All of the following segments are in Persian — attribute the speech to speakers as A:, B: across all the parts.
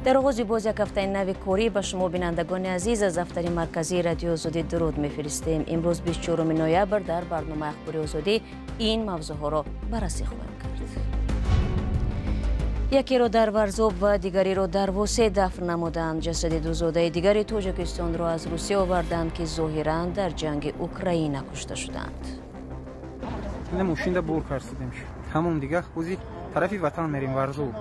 A: در آغاز باز یک هفته نو کاری به شما بینندگان عزیز از دفتر مرکزی رادیو آزادی درود می‌فرستیم. امروز 24 نوامبر در برنامه اخباری آزادی این موضوعها را بررسی خواهیم کرد. یکی را در ورزوب و دیگری را در واسه دفن نمودند. جسد دو زاده دیگری تاجیکستان را از روسیه آوردند که ظاهراً در جنگ اوکراین کشته شدند.
B: ماشین بور کردیم. همون دیگه خوزی طرفی وطن میریم ورزوب.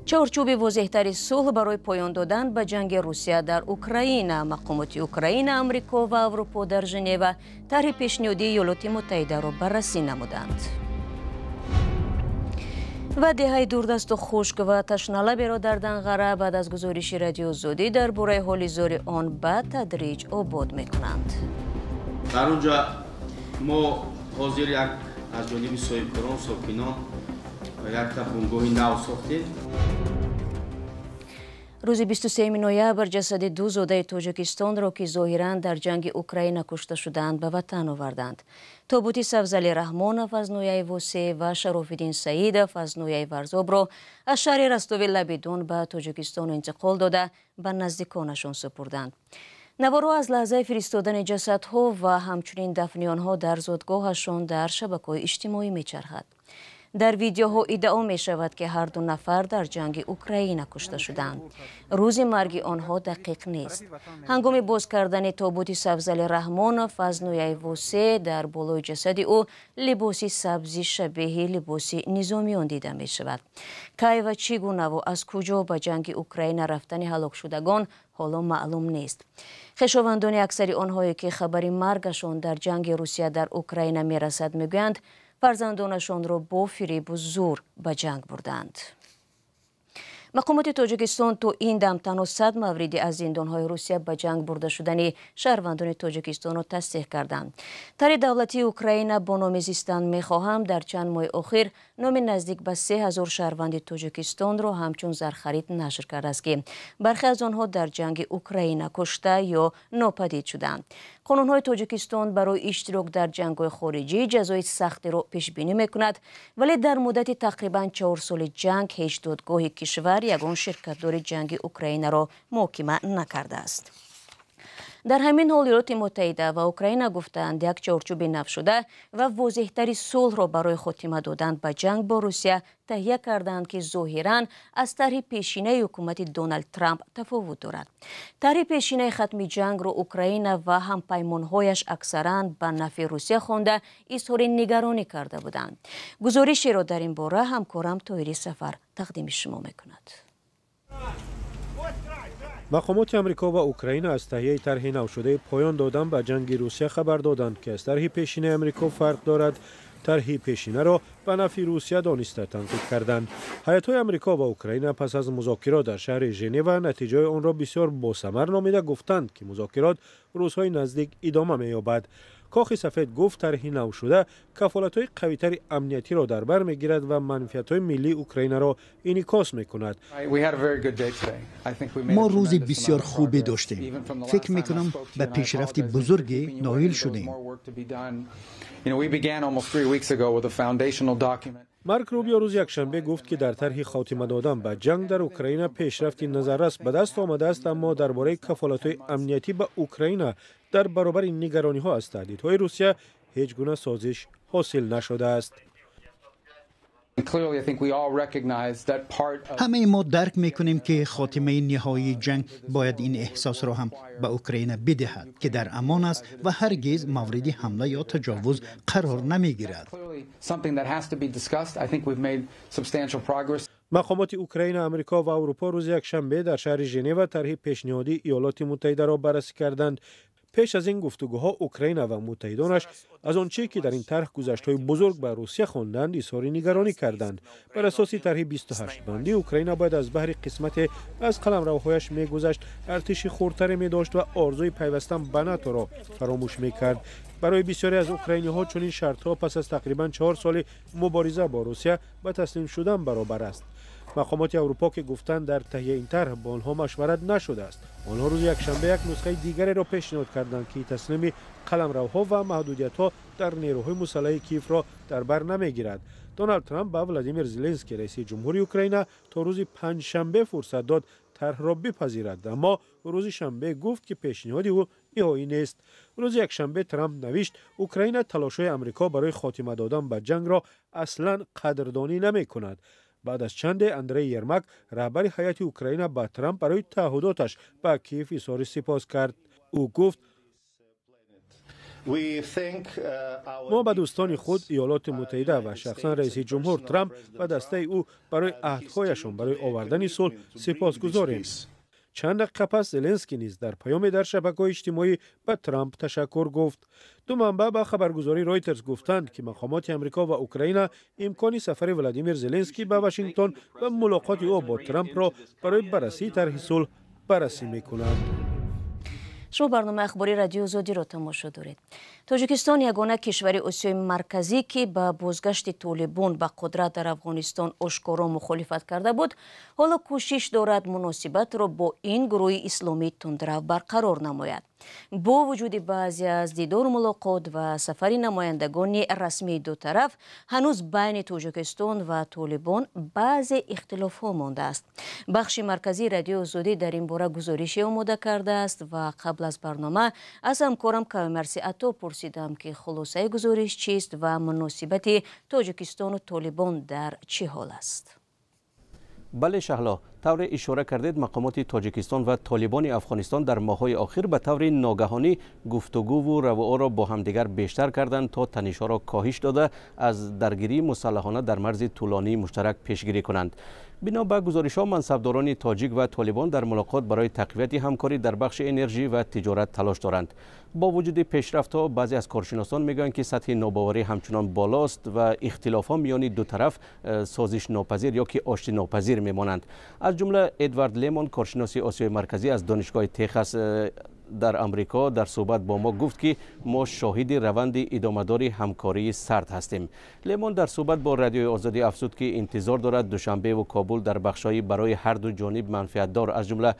A: چارچوب واضح‌تری صلح برای پایان دادن به جنگ روسیه در اوکراین. مقامات اوکراین، آمریکا و اروپا در ژنو طرح پیشنهادی ایالات متحده را بررسی نمودند. و دهه دوردست و خشک و تشنه‌لب را در دنقره بعد از گزارش رادیو آزادی درباره حال زار آن به تدریج آباد می‌کنند.
C: در اونجا ما حاضر یک از جانب صاحبکاران ساکنان یک بنگاه نو ساختیم.
A: روز 23 نوامبر جسد دو زاده تاجیکستان را که ظاهراً در جنگ اوکراین کشته شدند به وطن آوردند. تابوت سبزعلی رحمان فضنویه واسه و شراف‌الدین سعید فضنویه ورزاب را از شهر رستوی لبیدون به تاجیکستان انتقال داده به نزدیکانشان سپردند. نوارها از لحظه فرستادن جسدها و همچنین دفن آنها در زادگاهشان در شبکه‌های اجتماعی می‌چرخد. در ویدیوها ادعا می شود که هر دو نفر در جنگ اوکراین کشته شدند. روز مرگ آنها دقیق نیست. هنگام باز کردن تابوت سبزعلی رحمان فضنویه واسه در بالای جسد او لباسی سبزی شبیه لباسی نظامیان دیده می شود. کی و چگونه و از کجا به جنگ اوکراین رفتن هلاک شدگان حالا معلوم نیست. خویشاوندان اکثر آنهایی که خبر مرگشان در جنگ روسیه در اوکراین می رسد می گویند فرزندانشان را با فریب و زور به جنگ بردند. مقامات تاجیکستان تو این دم تنها 100 مورد از زندانهای روسیه به جنگ برده شدن شهروندان تاجیکستان را تصدیق کردند. طرح دولتی اوکراین با نام زیستن می‌خواهم در چند ماه اخیر نام نزدیک به 3000 شهروند تاجیکستان را همچون زرخرید نشر کرده است که برخی از آنها در جنگ اوکراین کشته یا ناپدید شدند. قانون‌های تاجیکستان برای اشتراک در جنگ‌های خارجی جزای سختی را پیش بینی می‌کند، ولی در مدت تقریباً 4 سال جنگ هیچ دادگاه کشور یگان شرکت‌دار جنگ اوکراین را محاکمه نکرده است. در همین حال ایالات متحده و اوکراین گفتند یک چارچوب نو شده و واضح‌تری صلح را برای خاتمه دادن به جنگ با روسیه تهیه کردند که ظاهراً از طرح پیشینه حکومت دونالد ترامپ تفاوت دارد. طرح پیشینه ختم جنگ را اوکراین و همپیمان‌هایش اکثراً به نفع روسیه خوانده اظهار نگرانی کرده بودند. گزارشی را در این باره همکارم طاهری سفر تقدیم شما می‌کند.
D: مقامات آمریکا و اوکراین از تهیه طرح نو شده پایان دادن به جنگ روسیه خبر دادند که از طرح پیشینه آمریکا فرق دارد. طرح پیشینه را به نفع روسیه دانسته تنقید کردند. هیئت‌های آمریکا و اوکراین پس از مذاکرات در شهر ژنو نتیجه آن را بسیار باثمر نامیده گفتند که مذاکرات روزهای نزدیک ادامه می‌یابد. کاخ سفید گفت طرح نو شده کفالت‌های قوی‌تر امنیتی را در بر می‌گیرد و منفعت‌های ملی اوکراین را انعکاس می‌کند.
E: ما روز بسیار خوبی داشتیم. فکر می‌کنم به پیشرفت بزرگی نائل شدیم.
D: مارک روبیو روز یکشنبه گفت که در طرح خاتمه دادن به جنگ در اوکراین پیشرفتی نظررس به دست آمده است، اما درباره کفالت‌های امنیتی به اوکراین در برابر نگرانی‌ها از تهدیدهای روسیه هیچ گونه سازش حاصل نشده است.
E: همه ما درک میکنیم که خاتمه نهایی جنگ باید این احساس را هم به اوکراین بدهد که در امان است و هرگز مورد حمله یا تجاوز قرار نمیگیرد.
D: مقامات اوکراین، آمریکا و اروپا روز یکشنبه در شهر ژنو طرح پیشنهادی ایالات متحده را بررسی کردند. پیش از این گفتگوها اوکراین و متحدانش از آنچه که در این طرح گذشت‌های بزرگ به روسیه خواندند اظهار نگرانی کردند. بر اساس طرح 28 بندی اوکراین باید از بحر قسمت از قلمروهایش می‌گذشت، ارتش خردتری می‌داشت و آرزوی پیوستن به ناتو را فراموش می‌کرد. برای بسیاری از اوکراینی‌ها چنین شرط‌ها پس از تقریباً 4 سال مبارزه با روسیه به تسلیم شدن برابر است. مقامات اروپا که گفتند در تهیه این طرح با آنها مشورت نشده است. آنها روز یکشنبه یک نسخه دیگری را پیشنهاد کردند که تسلیم قلمروها و محدودیت‌ها در نیروهای مسلح کیف را در بر نمیگیرد. دونالد ترامپ به ولادیمیر زلنسکی رئیس جمهوری اوکراین تا روز پنجشنبه فرصت داد طرح را بپذیرد، اما روز شنبه گفت که پیشنهاد او نهایی نیست. روز یکشنبه ترامپ نوشت اوکراین تلاش‌های آمریکا برای خاتمه دادن به جنگ را اصلاً قدردانی نمی‌کند. بعد از چند اندری یرمک رهبر هیئت اوکراین با ترامپ برای تعهداتش به کیف اظهار سپاس کرد. او گفت ما به دوستان خود ایالات متحده و شخصا رئیس جمهور ترامپ و دسته او برای عهدهایشان برای آوردن صلح سپاسگزاریم. چند دقیقه پس زلنسکی نیز در پیامی در شبکه‌های اجتماعی به ترامپ تشکر گفت. دو منبع به خبرگزاری رایترز گفتند که مقامات آمریکا و اوکراین امکان سفر ولادیمیر زلنسکی به واشنگتن و ملاقات او با ترامپ را برای بررسی طرح صلح بررسی می‌کنند.
A: شما برنامه اخباری رادیو آزادی را تماشا دارید. تاجیکستان یگانه کشور آسیای مرکزی که با بازگشت طالبان به قدرت در افغانستان آشکارا مخالفت کرده بود، حالا کوشش دارد مناسبت را با این گروه اسلامی تندرو برقرار نماید. با وجود بعضی از دیدار ملاقات و سفر نمایندگان رسمی دو طرف، هنوز بین تاجیکستان و طالبان بعضی اختلاف‌ها مانده است. بخش مرکزی رادیو آزادی در این باره گزارشی آماده کرده است و قبل از برنامه از همکارم کاومرسی عطا پرسیدم که خلاصه گزارش چیست و مناسبت تاجیکستان و طالبان در چه حال است.
F: بله شهلا، طور اشاره کردید مقامات تاجیکستان و طالبان افغانستان در ماه‌های اخیر به طور ناگهانی گفتگو و روابط را با همدیگر بیشتر کردند تا تنش‌ها را کاهش داده از درگیری مسلحانه در مرز طولانی مشترک پیشگیری کنند. بنا به گزارش‌ها منصبداران تاجیک و طالبان در ملاقات برای تقویت همکاری در بخش انرژی و تجارت تلاش دارند. با وجود پیشرفت‌ها بعضی از کارشناسان میگویند که سطح ناباوری همچنان بالاست و اختلاف‌ها میان دو طرف سازش ناپذیر یا که آشتی ناپذیر میمانند. از جمله ادوارد لیمون کارشناس آسیای مرکزی از دانشگاه تگزاس در امریکا در صحبت با ما گفت که ما شاهد روند ادامه‌دار همکاری سرد هستیم. لیمون در صحبت با رادیو آزادی افزود که انتظار دارد دوشنبه و کابل در بخش‌های برای هر دو جانب منفعت‌دار از جمله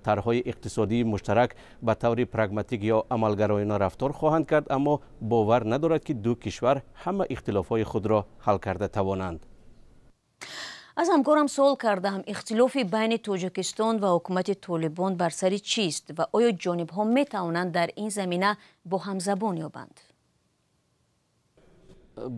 F: طرح‌های اقتصادی مشترک به طور پرگماتیک یا عملگرایانه رفتار خواهند کرد، اما باور ندارد که دو کشور همه اختلاف‌های خود را حل کرده توانند.
A: از همکارم سوال کردم اختلافی بین تاجیکستان و حکومت طالبان بر سر چیست و آیا جانب‌ها می‌توانند در این زمینه با هم زبان یابند؟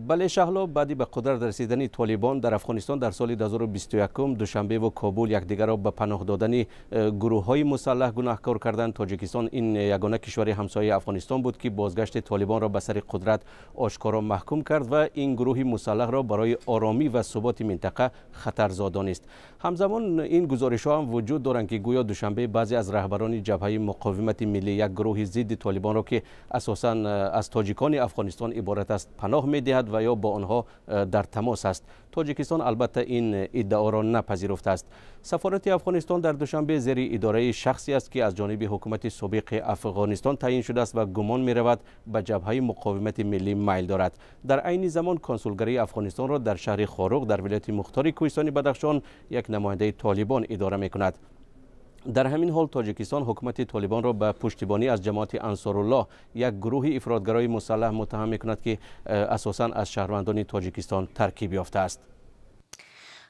F: بله شهلا، بعدی به قدرت رسیدن طالبان در افغانستان در سال 2021 دوشنبه و کابل یکدیگر را به پناه دادن گروه‌های مسلح گناهکار کردند. تاجیکستان این یگانه کشور همسایه افغانستان بود که بازگشت طالبان را به سر قدرت آشکارا محکوم کرد و این گروه مسلح را برای آرامی و ثبات منطقه خطرزا دانست. همزمان این گزارش‌ها هم وجود دارند که گویا دوشنبه بعضی از رهبران جبهه مقاومت ملی یک گروه ضد طالبان را که اساساً از تاجیکان افغانستان عبارت است پناه می‌دهد و یا با آنها در تماس است. تاجیکستان البته این ادعا را نپذیرفته است. سفارت افغانستان در دوشنبه زیر اداره شخصی است که از جانب حکومت سابق افغانستان تعیین شده است و گمان می رود به جبهه مقاومت ملی میل دارد. در عین زمان کنسولگری افغانستان را در شهر خاروق در ولایت مختار کوهستان بدخشان یک نماینده طالبان اداره می کند. در همین حال تاجیکستان حکومت طالبان را به پشتیبانی از جماعت انصارالله یک گروه افراطگرای مسلح متهم می‌کند که اساساً از شهروندان تاجیکستان ترکیب یافته است.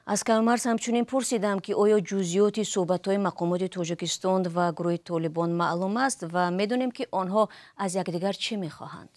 A: از کاومرس همچنین پرسیدم که آیا جزئیات صحبت‌های مقامات تاجیکستان و گروه طالبان معلوم است و می‌دانیم که آنها از یکدیگر چه می‌خواهند؟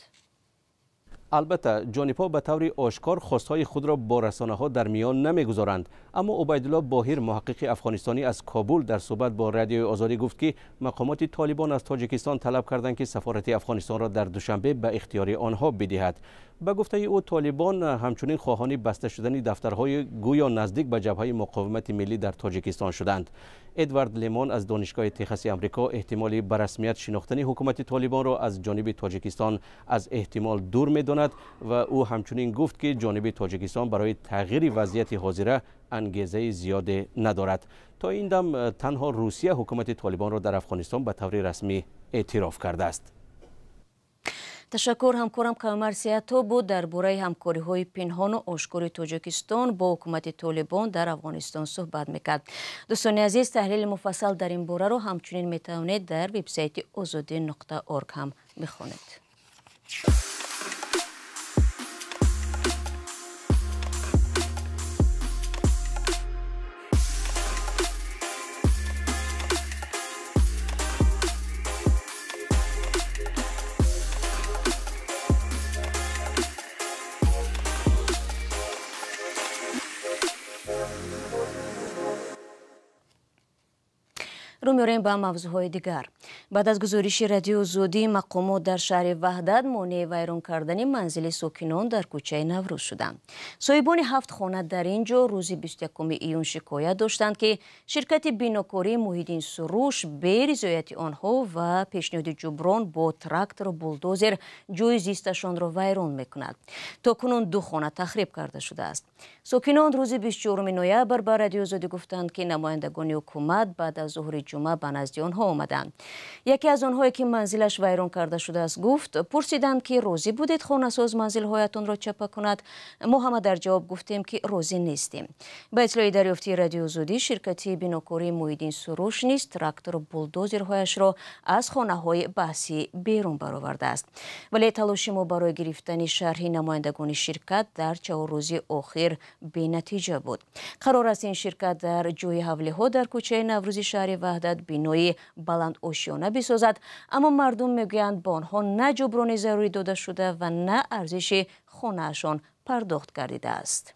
F: البته جانب‌ها به طور آشکار خواستهای خود را با رسانه‌ها در میان نمی‌گذارند، اما عبیدالله باهیر محقق افغانستانی از کابل در صحبت با رادیو آزادی گفت که مقامات طالبان از تاجیکستان طلب کردند که سفارت افغانستان را در دوشنبه به اختیار آنها بدهد. به گفته او طالبان همچنین خواهان بسته شدن دفترهای گویا نزدیک به جبهه مقاومت ملی در تاجیکستان شدند. ادوارد لیمون از دانشگاه تگزاس آمریکا احتمالی به رسمیت شناختن حکومت طالبان را از جانب تاجیکستان از احتمال دور می‌داند و او همچنین گفت که جانب تاجیکستان برای تغییر وضعیت حاضره انگیزه زیاد ندارد. تا این دم تنها روسیه حکومت طالبان را در افغانستان به طور رسمی اعتراف کرده است.
A: ташаккур ҳамкорам Қамар Сиато буд дар бораи ҳамкориҳои пинҳону ошкори Тоҷикистон бо ҳукумати Толибон дар Афғонистон суҳбат мекард. дӯстони азиз, таҳлили муфассал дар ин бораро ҳамчунин метавонед дар вебсайти озодӣ.орг ҳам бихонед. رو می‌آوریم با موضوعهای دیگر. بعد از گزارش رادیو زودی، مقامات در شهر وحدت مانع ویران کردن منزل ساکنان در کوچه نوروز شدند. صاحبان 7 خانه در اینجا روز 21 ایون شکایت داشتند که شرکت بیناکاری محیدین سروش به رضایت آنها و پیشنهاد جبران با تراکتور و بولدوزر جای زیستشان را ویران می‌کند. تاکنون 2 خانه تخریب کرده شده است. ساکنان روز 24 نوامبر به رادیو زودی گفتند که نمایندگان حکومت بعد از ظهر جمعه به نزد آنها آمدند. یکی از آنهایی که منزلش ویران کرده شده است گفت پرسیدند که راضی بودید خانه ساز منزل‌هایتان را چپا کند؟ ما هم در جواب گفتیم که راضی نیستیم. به اطلاع دریافتی رادیو زودی، شرکت بیناکاری محیدین سروش نیز تراکتور و بولدوزرهایش را از خانه‌های بحثی بیرون برآورده است. ولی تلاش ما برای گرفتن شرح نمایندگان شرکت در 4 روز اخیر بی‌نتیجه بود. قرار است این شرکت در جای حوله در کوچه نوروز شهر وحدت بینایی بلند آشیانه بسازد، اما مردم میگویند به آنها نه جبران ضروری داده شده و نه ارزش خانه‌شان پرداخت گردیده است.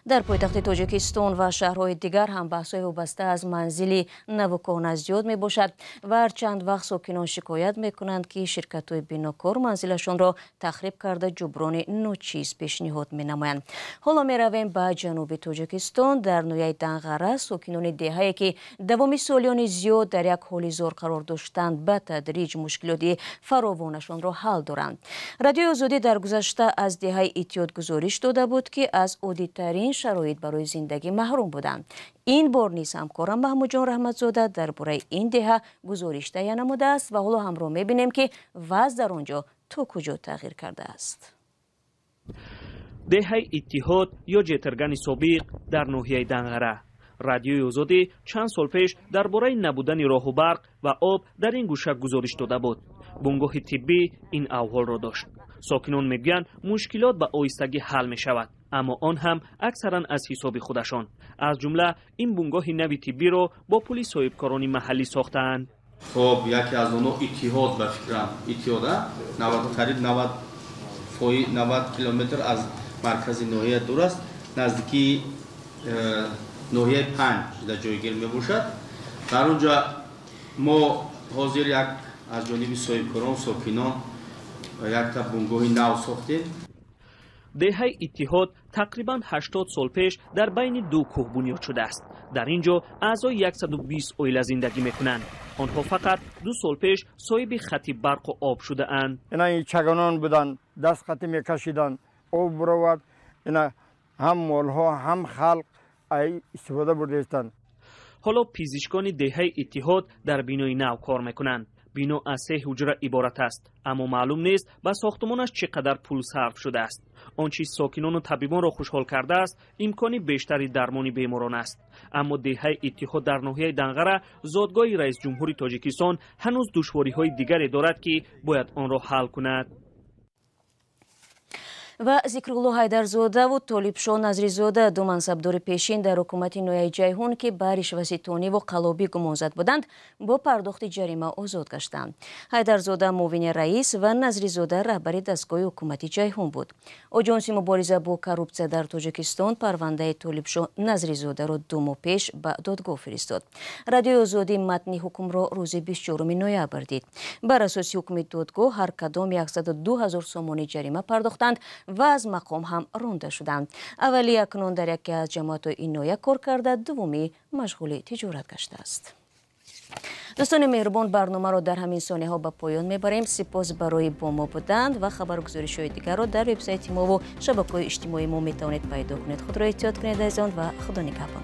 A: در پایتخت تاجیکستان و شهرهای دیگر هم بحث‌های وابسته از منزل نوکان زیاد می باشد و هر چند وقت ساکنان شکایت می کنند که شرکت‌های بیناکار منزلشان را تخریب کرده جبران ناچیز پیشنهاد می نمایند. حالا می رویم به جنوب تاجیکستان. در نویه دنغره ساکنان دهه‌ای که دوامی سالیان زیاد در یک حال زار قرار داشتند به تدریج مشکلات فراوانشان را حل دارند. رادیو آزادی در گذشته از دهه اتحاد گزارش داده بود که از عادی‌ترین شرایط برای زندگی محروم بودند. این بار نیز همکارم محمود جان رحمتزاده درباره این دهه گزارش تهیه نموده است و حالا هم را می‌بینیم که وضع در آنجا تا کجا تغییر کرده است.
G: دهه اتحاد یا جترگن سابق در ناحیه دنغره. رادیوی آزادی چند سال پیش درباره نبودن راه و برق و آب در این گوشه گزارش داده بود. بنگاه طبی این احوال را داشت. ساکنان میگویند مشکلات به آهستگی حل می شود، اما آن هم اکثرا از حساب خودشان. از جمله این بنگاه نوی طبی را با پلیس صاحبکاران محلی ساختند.
C: خب یکی از اونها اتحاد به فکرم اتحاد 90 کیلومتر از مرکز ناحیه دور است، نزدیکی ناحیه 5 در جایگیر می باشد. در اونجا ما حاضر یک از جانب صاحبکاران ساکنان یک تا بنگاه نو ساختیم.
G: دهه اتحاد تقریبا 80 سال پیش در بین 2 کوه بنیاد شده است. در اینجا اعضای 120 عائله زندگی میکنند. آنها فقط 2 سال پیش صاحب خط برق و آب شده اند.
H: اینا چگانان بودند، دست خطی میکشیدند، آب برآورد. اینا هم مالها هم خلق استفاده برده‌اند.
G: حالا پزشکان دهه اتحاد در بینای نو کار میکنند. بنا از 3 حجره عبارت است، اما معلوم نیست به ساختمانش چقدر پول صرف شده است. آنچه ساکنان و طبیبان را خوشحال کرده است امکان بیشتری درمانی بیماران است. اما دهه اتحاد در ناحیه دنغره زادگاه رئیس جمهوری تاجیکستان هنوز دشواری‌های دیگری دارد که باید آن را حل کند.
A: و ذکرالله حیدرزاده و طالبشاه نظریزاده 2 منصبدار پیشین در حکومت نویه جیهون که به رشوه‌ستانی و قلابی گمان زد بودند با پرداخت جریمه آزاد گشتند. حیدرزاده معاون رئیس و نظریزاده رهبر دستگاه حکومت جیهون بود. آژانس مبارزه با کروپسیه در تاجیکستان پرونده طالبشاه نظریزاده را 2 ماه پیش به دادگاه فرستاد. رادیو آزادی متن حکم را روز 24 نوامبر دید. بر اساس حکم دادگاه هر کدام 102,000 سومانی جریمه پرداختند و از مقام هم رانده شدند. اولی اکنون در یکی از جماعت این نوعه کار کرده، دومی مشغول تجارت گشته است. دوستان مهربان، برنامه را در همین ثانیه ها به پایان میبریم. سپاس برای با ما بودند و خبرگزارش های دیگر را در وبسایت ما و شبکه‌های اجتماعی ما میتوانید پیدا کنید. خود را احتیاط کنید عزیزان و خدا نگهبان.